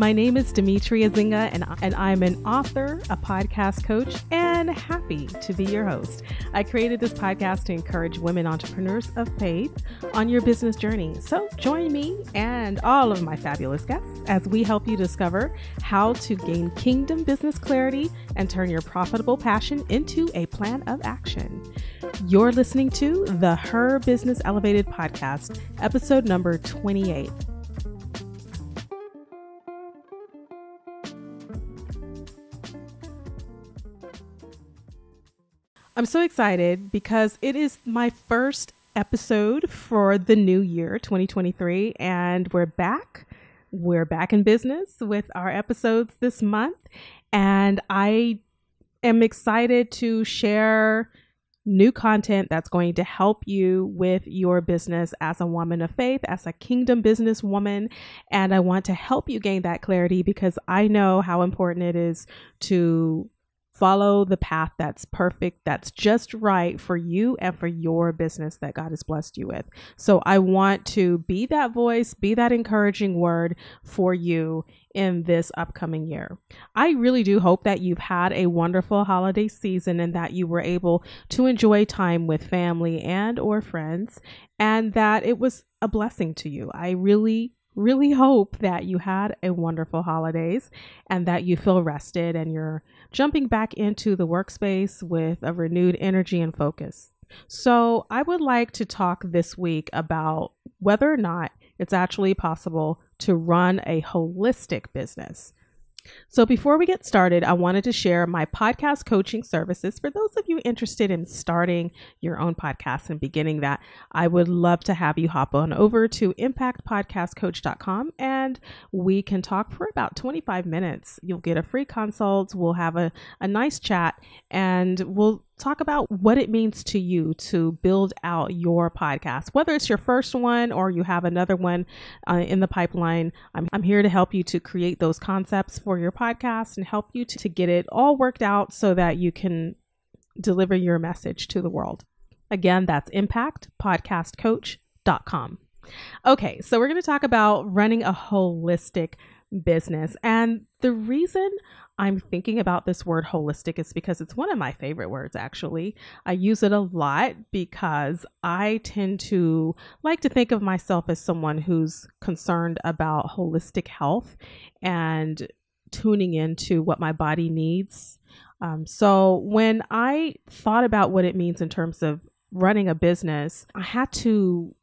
My name is Demetria Zinga, and I'm an author, a podcast coach, and happy to be your host. I created this podcast to encourage women entrepreneurs of faith on your business journey. So join me and all of my fabulous guests as we help you discover how to gain kingdom business clarity and turn your profitable passion into a plan of action. You're listening to the Her Business Elevated podcast, episode number 28. I'm so excited because it is my first episode for the new year, 2023, and we're back. We're back in business with our episodes this month, and I am excited to share new content that's going to help you with your business as a woman of faith, as a kingdom business woman. And I want to help you gain that clarity because I know how important it is to follow the path that's perfect, that's just right for you and for your business that God has blessed you with. So I want to be that voice, be that encouraging word for you in this upcoming year. I really do hope that you've had a wonderful holiday season and that you were able to enjoy time with family and or friends, and that it was a blessing to you. I really hope that you had a wonderful holidays and that you feel rested and you're jumping back into the workspace with a renewed energy and focus. So I would like to talk this week about whether or not it's actually possible to run a holistic business. So before we get started, I wanted to share my podcast coaching services. For those of you interested in starting your own podcast and beginning that, I would love to have you hop on over to impactpodcastcoach.com and we can talk for about 25 minutes. You'll get a free consult. We'll have a nice chat and we'll talk about what it means to you to build out your podcast, whether it's your first one or you have another one in the pipeline. I'm here to help you to create those concepts for your podcast and help you to get it all worked out so that you can deliver your message to the world. Again, that's impactpodcastcoach.com. Okay, so we're going to talk about running a holistic business. And the reason I'm thinking about this word holistic is because it's one of my favorite words, actually. I use it a lot because I tend to like to think of myself as someone who's concerned about holistic health and tuning into what my body needs. So when I thought about what it means in terms of running a business, I had to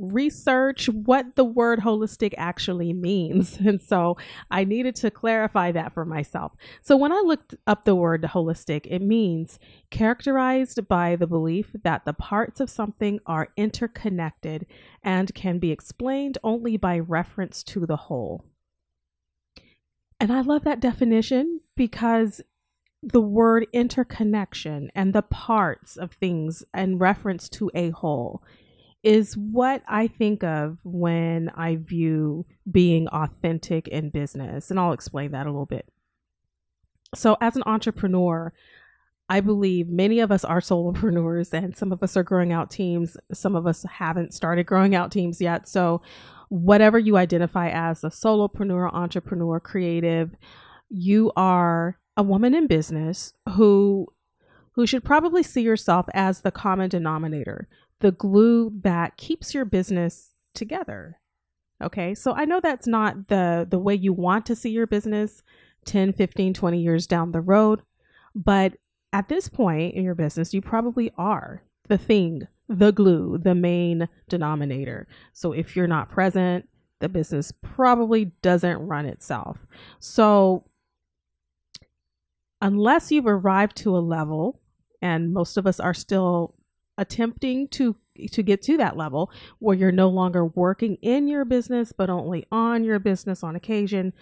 research what the word holistic actually means. And so I needed to clarify that for myself. So when I looked up the word holistic, it means characterized by the belief that the parts of something are interconnected and can be explained only by reference to the whole. And I love that definition because the word interconnection and the parts of things in reference to a whole is what I think of when I view being authentic in business. And I'll explain that a little bit. So as an entrepreneur, I believe many of us are solopreneurs and some of us are growing out teams. Some of us haven't started growing out teams yet. So whatever you identify as a solopreneur, entrepreneur, creative, you are a woman in business who should probably see yourself as the common denominator, the glue that keeps your business together. Okay, so I know that's not the way you want to see your business 10, 15, 20 years down the road, but at this point in your business, you probably are the thing, the glue, the main denominator. So if you're not present, the business probably doesn't run itself. So unless you've arrived to a level, and most of us are still attempting to get to that level where you're no longer working in your business, but only on your business on occasion.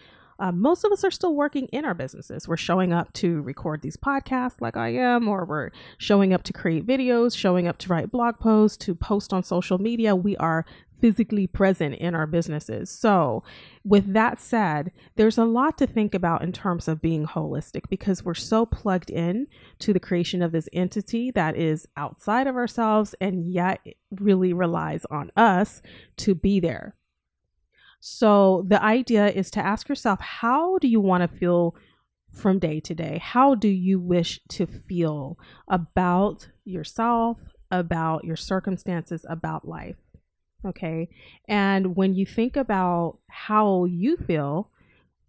Most of us are still working in our businesses. We're showing up to record these podcasts like I am, or we're showing up to create videos, showing up to write blog posts, to post on social media. We are physically present in our businesses. So with that said, there's a lot to think about in terms of being holistic because we're so plugged in to the creation of this entity that is outside of ourselves and yet it really relies on us to be there. So the idea is to ask yourself, how do you want to feel from day to day? How do you wish to feel about yourself, about your circumstances, about life? Okay. And when you think about how you feel,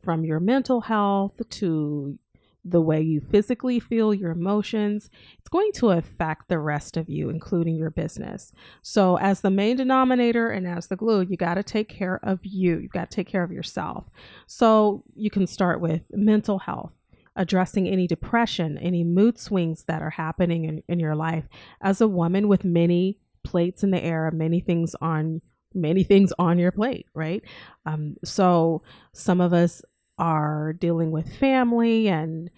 from your mental health to the way you physically feel, your emotions, it's going to affect the rest of you, including your business. So, as the main denominator and as the glue, you got to take care of you. You've got to take care of yourself. So, you can start with mental health, addressing any depression, any mood swings that are happening in your life. As a woman with many plates in the air, many things on your plate, right? So some of us are dealing with family and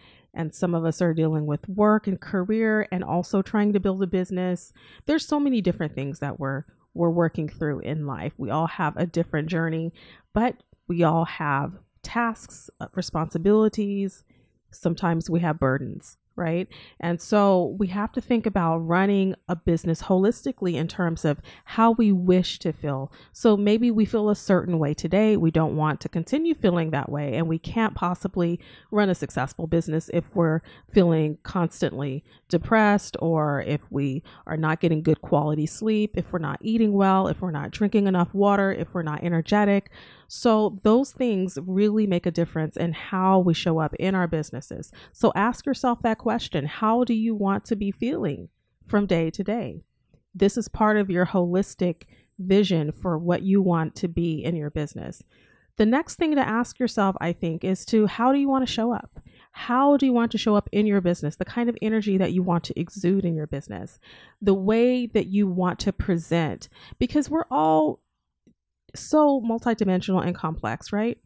some of us are dealing with work and career and also trying to build a business. There's so many different things that we're working through in life. We all have a different journey, but we all have tasks, responsibilities. Sometimes we have burdens, right? And so we have to think about running a business holistically in terms of how we wish to feel. So maybe we feel a certain way today. We don't want to continue feeling that way. And we can't possibly run a successful business if we're feeling constantly depressed, or if we are not getting good quality sleep, if we're not eating well, if we're not drinking enough water, if we're not energetic. So those things really make a difference in how we show up in our businesses. So ask yourself that question. How do you want to be feeling from day to day? This is part of your holistic vision for what you want to be in your business. The next thing to ask yourself, I think, is how do you want to show up? How do you want to show up in your business? The kind of energy that you want to exude in your business, the way that you want to present, because we're all so multidimensional and complex, right?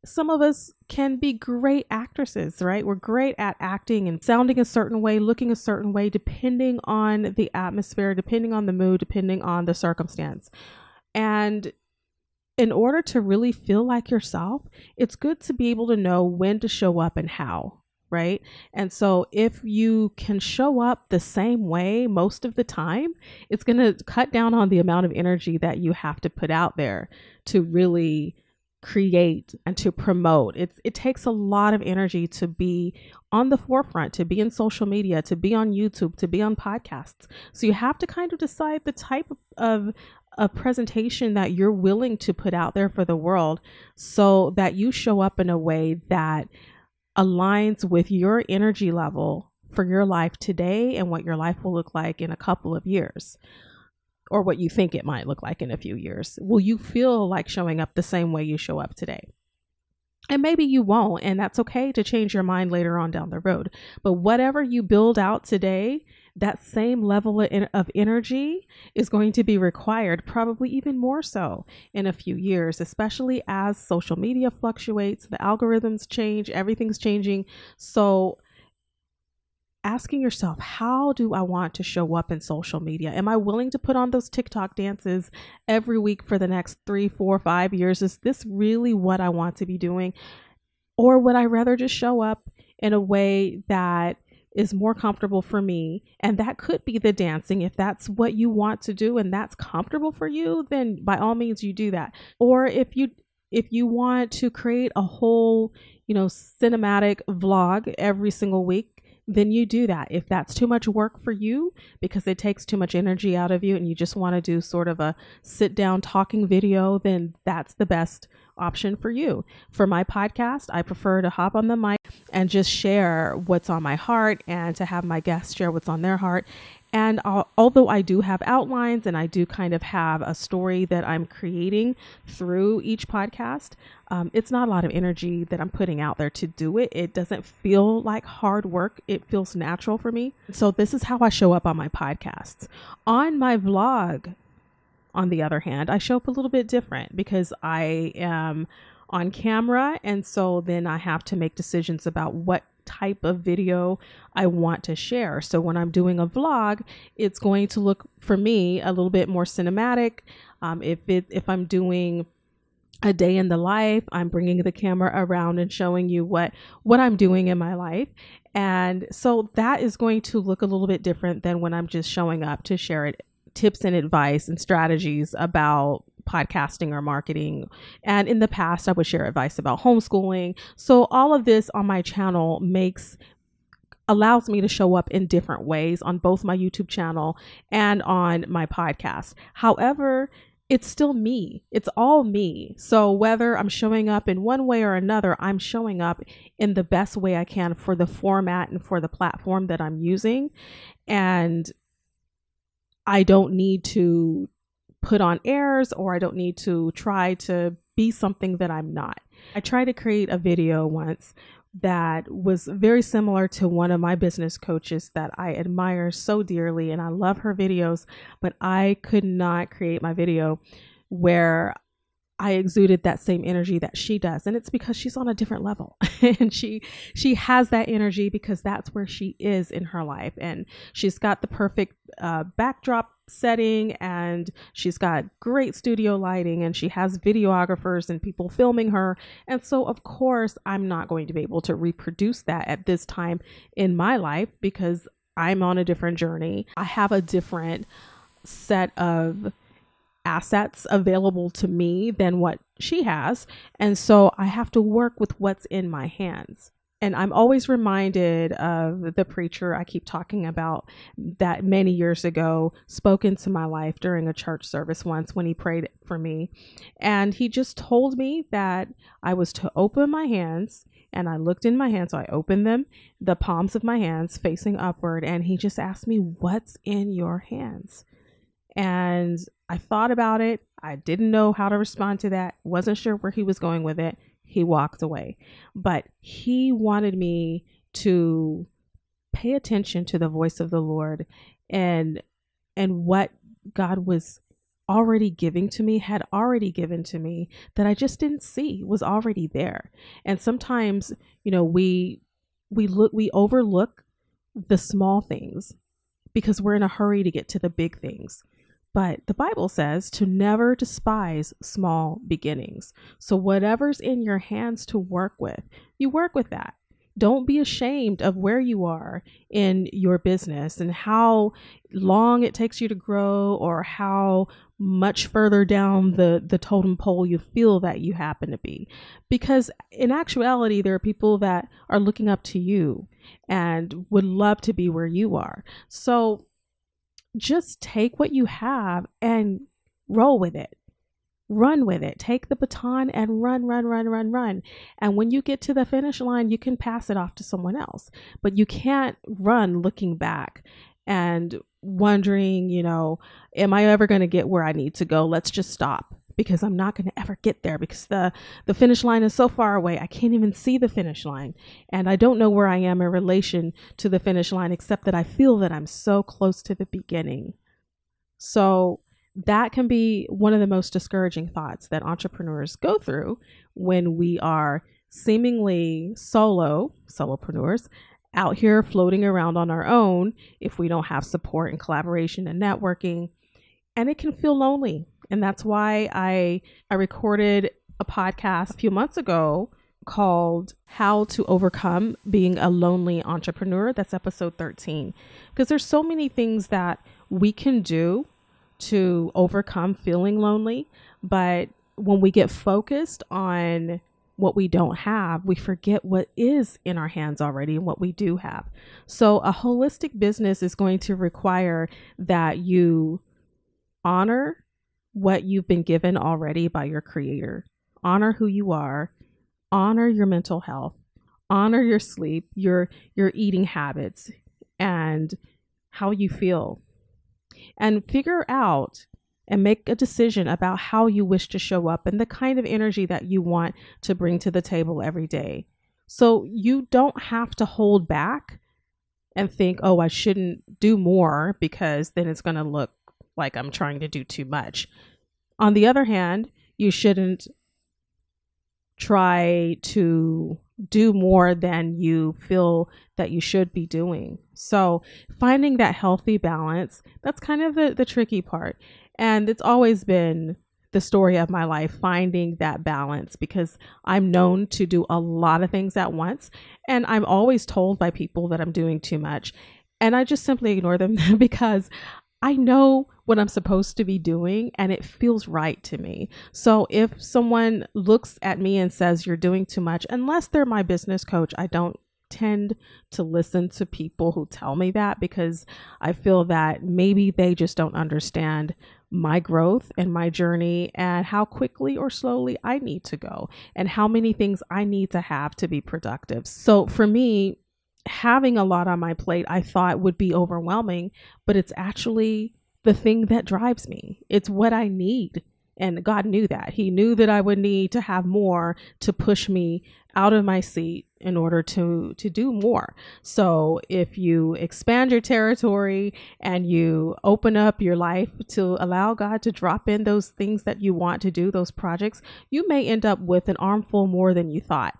Some of us can be great actresses, right? We're great at acting and sounding a certain way, looking a certain way, depending on the atmosphere, depending on the mood, depending on the circumstance. And in order to really feel like yourself, it's good to be able to know when to show up and how. Right. And so if you can show up the same way most of the time, it's going to cut down on the amount of energy that you have to put out there to really create and to promote. It takes a lot of energy to be on the forefront, to be in social media, to be on YouTube, to be on podcasts. So you have to kind of decide the type of a presentation that you're willing to put out there for the world so that you show up in a way that aligns with your energy level for your life today and what your life will look like in a couple of years, or what you think it might look like in a few years. Will you feel like showing up the same way you show up today? And maybe you won't, and that's okay to change your mind later on down the road. But whatever you build out today, that same level of energy is going to be required, probably even more so in a few years, especially as social media fluctuates, the algorithms change, everything's changing. So asking yourself, how do I want to show up in social media? Am I willing to put on those TikTok dances every week for the next 3, 4, 5 years? Is this really what I want to be doing? Or would I rather just show up in a way that is more comfortable for me? And that could be the dancing. If that's what you want to do and that's comfortable for you, then by all means you do that. Or if you want to create a whole, cinematic vlog every single week, then you do that. If that's too much work for you because it takes too much energy out of you and you just want to do sort of a sit down talking video, then that's the best option for you. For my podcast, I prefer to hop on the mic and just share what's on my heart and to have my guests share what's on their heart. And although I do have outlines and I do kind of have a story that I'm creating through each podcast, it's not a lot of energy that I'm putting out there to do it. It doesn't feel like hard work. It feels natural for me. So this is how I show up on my podcasts. On my vlog, on the other hand, I show up a little bit different because I am on camera. And so then I have to make decisions about what type of video I want to share. So when I'm doing a vlog, it's going to look for me a little bit more cinematic. If I'm doing a day in the life, I'm bringing the camera around and showing you what I'm doing in my life. And so that is going to look a little bit different than when I'm just showing up to share tips and advice and strategies about podcasting or marketing. And in the past, I would share advice about homeschooling. So all of this on my channel allows me to show up in different ways on both my YouTube channel and on my podcast. However, it's still me. It's all me. So whether I'm showing up in one way or another, I'm showing up in the best way I can for the format and for the platform that I'm using. And I don't need to put on airs, or I don't need to try to be something that I'm not. I tried to create a video once that was very similar to one of my business coaches that I admire so dearly, and I love her videos, but I could not create my video where I exuded that same energy that she does. And it's because she's on a different level and she has that energy because that's where she is in her life. And she's got the perfect backdrop setting, and she's got great studio lighting, and she has videographers and people filming her. And so of course I'm not going to be able to reproduce that at this time in my life because I'm on a different journey. I have a different set of assets available to me than what she has. And so I have to work with what's in my hands. And I'm always reminded of the preacher I keep talking about that many years ago spoke into my life during a church service once when he prayed for me. And he just told me that I was to open my hands, and I looked in my hands. So I opened them, the palms of my hands facing upward. And he just asked me, "What's in your hands?" And I thought about it. I didn't know how to respond to that. Wasn't sure where he was going with it. He walked away. But he wanted me to pay attention to the voice of the Lord and what God was already giving to me, had already given to me, that I just didn't see was already there. And sometimes, we overlook the small things because we're in a hurry to get to the big things. But the Bible says to never despise small beginnings. So whatever's in your hands to work with, you work with that. Don't be ashamed of where you are in your business and how long it takes you to grow, or how much further down the totem pole you feel that you happen to be. Because in actuality, there are people that are looking up to you and would love to be where you are. So just take what you have and roll with it. Run with it. Take the baton and run. And when you get to the finish line, you can pass it off to someone else. But you can't run looking back and wondering, am I ever going to get where I need to go? Let's just stop, because I'm not going to ever get there, because the finish line is so far away. I can't even see the finish line. And I don't know where I am in relation to the finish line, except that I feel that I'm so close to the beginning. So that can be one of the most discouraging thoughts that entrepreneurs go through when we are seemingly solopreneurs out here floating around on our own, if we don't have support and collaboration and networking. And it can feel lonely. And that's why I recorded a podcast a few months ago called How to Overcome Being a Lonely Entrepreneur. That's episode 13. Because there's so many things that we can do to overcome feeling lonely. But when we get focused on what we don't have, we forget what is in our hands already and what we do have. So a holistic business is going to require that you honor what you've been given already by your creator. Honor who you are, honor your mental health, honor your sleep, your eating habits, and how you feel. And figure out and make a decision about how you wish to show up and the kind of energy that you want to bring to the table every day. So you don't have to hold back and think, oh, I shouldn't do more because then it's going to look like I'm trying to do too much. On the other hand, you shouldn't try to do more than you feel that you should be doing. So finding that healthy balance, that's kind of the tricky part. And it's always been the story of my life, finding that balance, because I'm known to do a lot of things at once. And I'm always told by people that I'm doing too much. And I just simply ignore them because I know what I'm supposed to be doing and it feels right to me. So if someone looks at me and says you're doing too much, unless they're my business coach, I don't tend to listen to people who tell me that, because I feel that maybe they just don't understand my growth and my journey and how quickly or slowly I need to go and how many things I need to have to be productive. So for me, having a lot on my plate, I thought would be overwhelming, but it's actually the thing that drives me. It's what I need. And God knew that. He knew that I would need to have more to push me out of my seat in order to do more. So if you expand your territory and you open up your life to allow God to drop in those things that you want to do, those projects, you may end up with an armful more than you thought.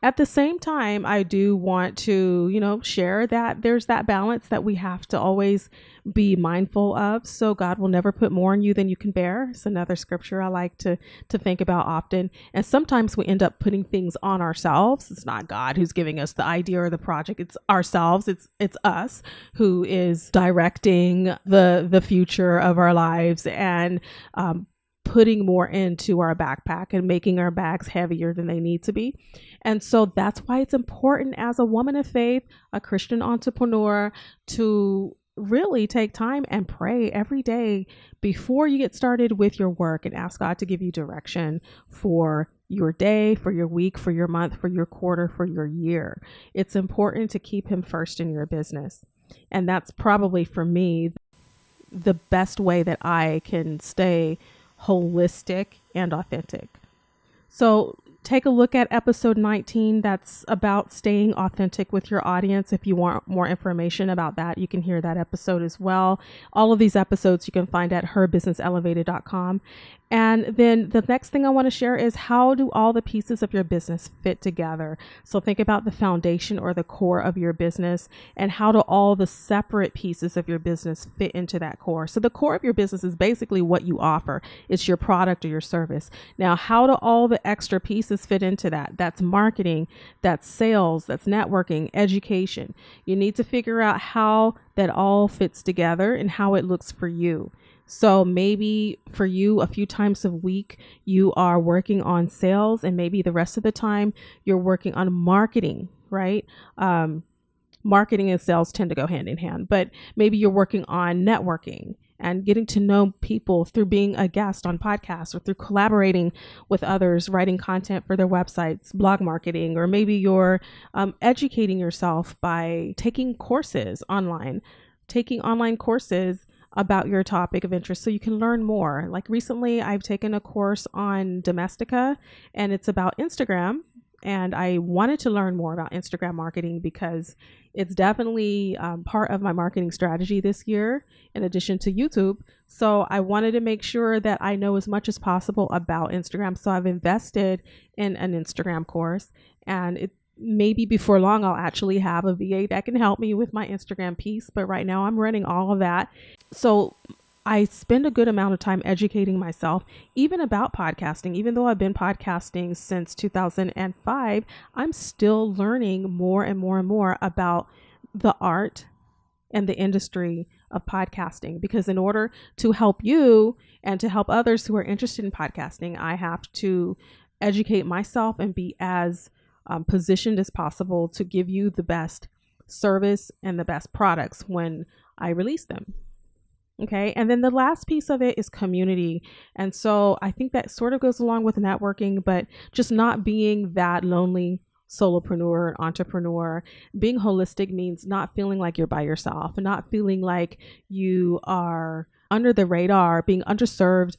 At the same time, I do want to, share that there's that balance that we have to always be mindful of. So God will never put more on you than you can bear. It's another scripture I like to think about often. And sometimes we end up putting things on ourselves. It's not God who's giving us the idea or the project. It's ourselves. It's us who is directing the future of our lives and putting more into our backpack and making our bags heavier than they need to be. And so that's why it's important as a woman of faith, a Christian entrepreneur, to really take time and pray every day before you get started with your work and ask God to give you direction for your day, for your week, for your month, for your quarter, for your year. It's important to keep him first in your business. And that's probably for me the best way that I can stay holistic and authentic. So take a look at episode 19. That's about staying authentic with your audience. If you want more information about that, you can hear that episode as well. All of these episodes you can find at herbusinesselevated.com. And then the next thing I want to share is, how do all the pieces of your business fit together? So think about the foundation or the core of your business, and how do all the separate pieces of your business fit into that core? So the core of your business is basically what you offer. It's your product or your service. Now, how do all the extra pieces fit into that? That's marketing, that's sales, that's networking, education. You need to figure out how that all fits together and how it looks for you. So maybe for you, a few times a week, you are working on sales, and maybe the rest of the time you're working on marketing, right? Marketing and sales tend to go hand in hand, but maybe you're working on networking and getting to know people through being a guest on podcasts or through collaborating with others, writing content for their websites, blog marketing, or maybe you're educating yourself by taking online courses about your topic of interest so you can learn more. Like recently, I've taken a course on Domestika, and it's about Instagram. And I wanted to learn more about Instagram marketing because it's definitely part of my marketing strategy this year, in addition to YouTube. So I wanted to make sure that I know as much as possible about Instagram. So I've invested in an Instagram course, and maybe before long, I'll actually have a VA that can help me with my Instagram piece. But right now I'm running all of that. So I spend a good amount of time educating myself, even about podcasting. Even though I've been podcasting since 2005, I'm still learning more and more and more about the art and the industry of podcasting. Because in order to help you and to help others who are interested in podcasting, I have to educate myself and be as positioned as possible to give you the best service and the best products when I release them. Okay. And then the last piece of it is community. And so I think that sort of goes along with networking, but just not being that lonely solopreneur, entrepreneur. Being holistic means not feeling like you're by yourself, and not feeling like you are under the radar, being underserved,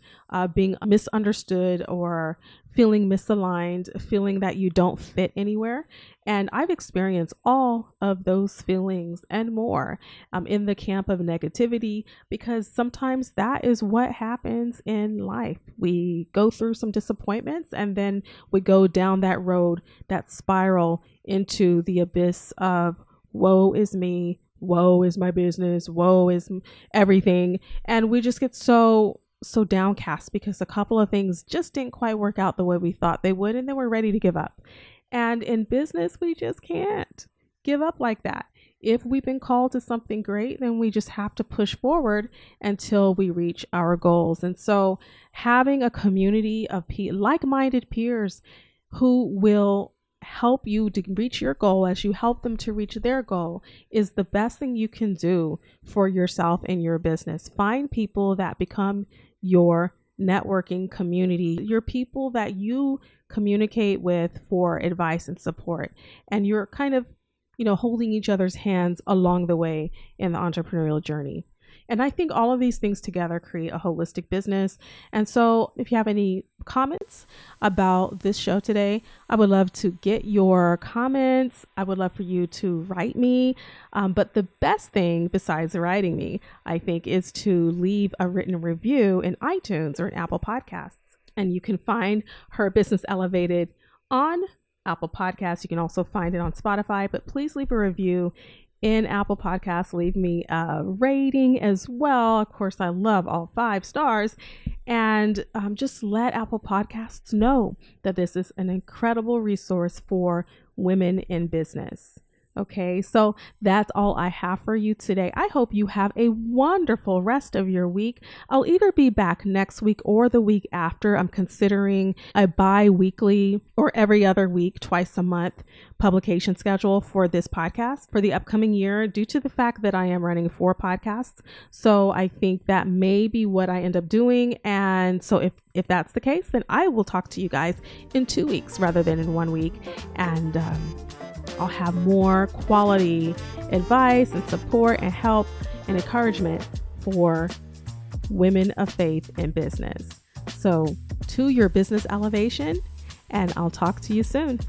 being misunderstood, or feeling misaligned, feeling that you don't fit anywhere. And I've experienced all of those feelings and more in the camp of negativity, because sometimes that is what happens in life. We go through some disappointments, and then we go down that road, that spiral into the abyss of woe is me, woe is my business, woe is everything. And we just get so downcast because a couple of things just didn't quite work out the way we thought they would, and then we're ready to give up. And in business, we just can't give up like that. if we've been called to something great, then we just have to push forward until we reach our goals. And so having a community of like-minded peers who will help you to reach your goal as you help them to reach their goal is the best thing you can do for yourself and your business. Find people that become your networking community, your people that you communicate with for advice and support. And you're kind of, holding each other's hands along the way in the entrepreneurial journey. And I think all of these things together create a holistic business. And so if you have any comments about this show today, I would love to get your comments. I would love for you to write me. But the best thing besides writing me, I think, is to leave a written review in iTunes or in Apple Podcasts. And you can find Her Business Elevated on Apple Podcasts. You can also find it on Spotify, but please leave a review in Apple Podcasts. Leave me a rating as well. Of course, I love all 5 stars. And just let Apple Podcasts know that this is an incredible resource for women in business. Okay, so that's all I have for you today. I hope you have a wonderful rest of your week. I'll either be back next week or the week after. I'm considering a bi-weekly or every other week, twice a month publication schedule for this podcast for the upcoming year due to the fact that I am running 4 podcasts. So I think that may be what I end up doing. And so if that's the case, then I will talk to you guys in 2 weeks rather than in 1 week. And I'll have more quality advice and support and help and encouragement for women of faith in business. So to your business elevation, and I'll talk to you soon.